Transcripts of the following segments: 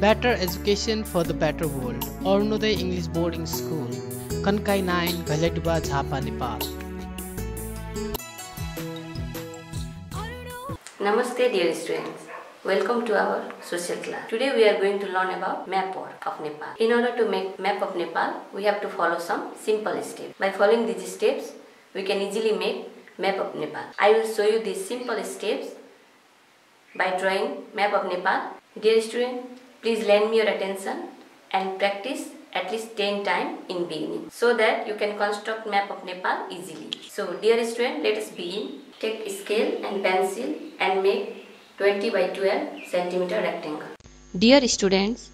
Better education for the better world. Arunodaya English Boarding School, Kankai 9, Ghaledba, Jhapa, Nepal. Namaste dear students. Welcome to our social class. Today we are going to learn about map of Nepal. In order to make map of Nepal, we have to follow some simple steps. By following these steps, we can easily make map of Nepal. I will show you these simple steps by drawing map of Nepal. Dear student, please lend me your attention and practice at least 10 times in beginning so that you can construct map of Nepal easily. So dear student, let us begin. Take scale and pencil and make 20 by 12 centimeter rectangle. Dear students,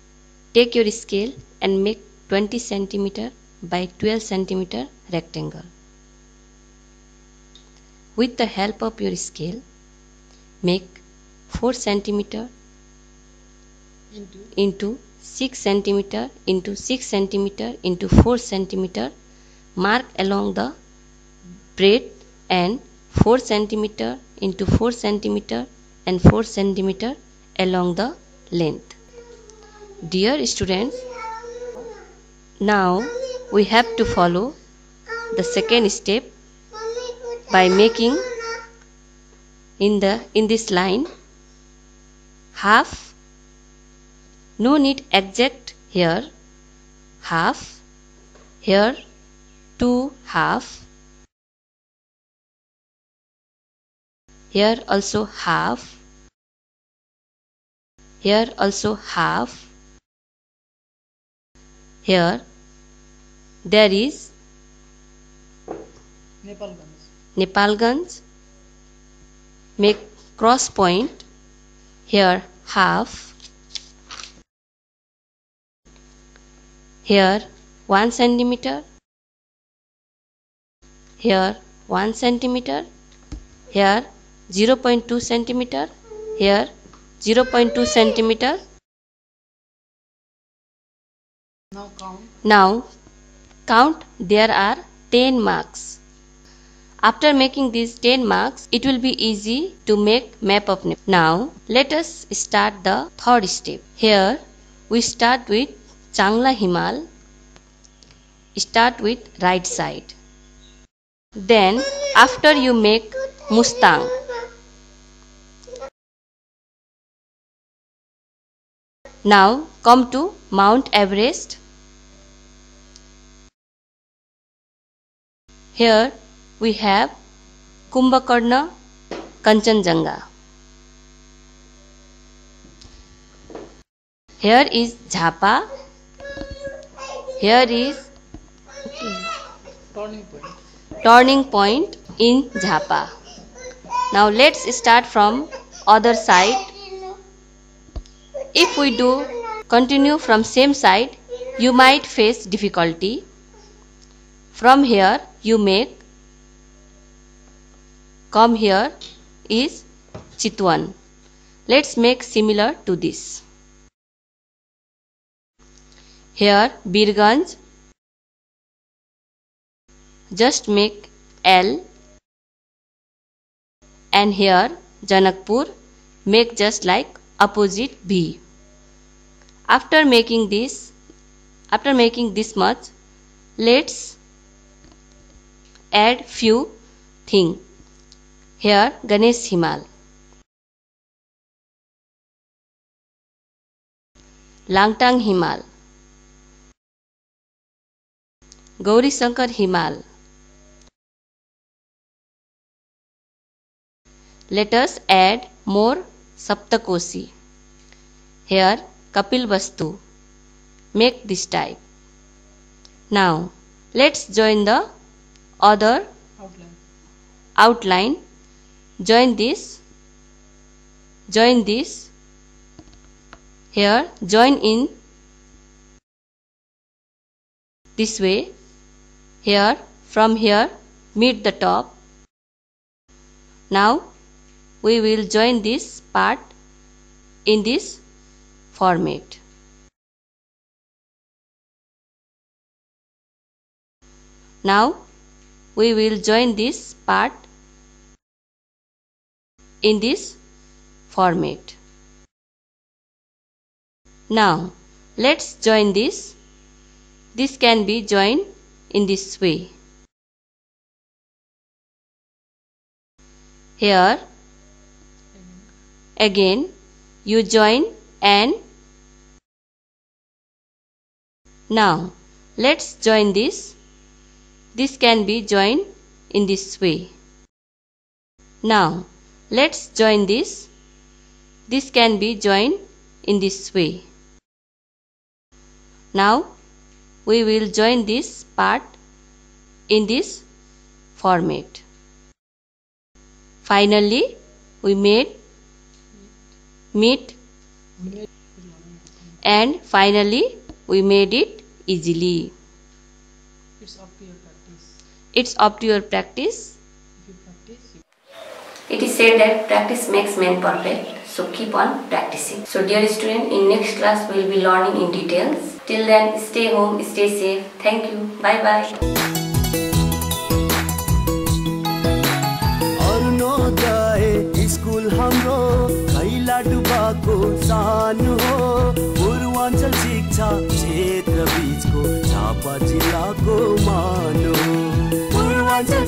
take your scale and make 20 centimeter by 12 centimeter rectangle. With the help of your scale, make 4 centimeter into 6 centimeter into 6 centimeter into 4 centimeter. Mark along the breadth and 4 centimeter into 4 centimeter and 4 centimeter along the length. Dear students, now we have to follow the second step by making in this line half. No need exact here. Half here, 2 half. Here also half. Here also half. Here there is Nepalganj. Make cross point. Here half. Here 1 centimeter. Here 1 centimeter. Here 0.2 centimeter. Here 0.2 centimeter. Now count. There are 10 marks. After making these 10 marks, it will be easy to make map of Nepal. Now let us start the third step. Here we start with Changla Himal. Start with right side. Then after you make Mustang. Now come to Mount Everest. Here we have Kumbhakarna, Kanchenjunga. Here is Jhapa. Here is turning point in Jhapa. Now let's start from other side. If we do continue from same side, you might face difficulty. From here you make, come here is Chitwan. Let's make similar to this. Here Birganj. Just make L. And here Janakpur. Make just like opposite V. After making this much, let's add few things. Here Ganesh Himal, Langtang Himal, Gauri Shankar Himal. Let us add more Saptakoshi. Here Kapil Vastu. Make this type. Now let's join the other outline. Join this. Here join in this way. Here from here meet the top. Now we will join this part in this format. Now we will join this part in this format. Now, let's join this. This can be joined in this way. Here, again, you join and now, let's join this. This can be joined in this way. Now, let's join this. This can be joined in this way. Now, we will join this part in this format. Finally, we made meat and finally we made it easily. It's up to your practice. It's up to your practice. If you practice, It is said that practice makes man perfect, so keep on practicing. So dear student, in next class we will be learning in details. Till then, stay home, stay safe. Thank you. Bye bye. School हाम्रो खैलाडुबाको सानो हो पूर्वाञ्चल शिक्षा क्षेत्र बीचको झापा जिल्लाको मानो पूर्वाञ्चल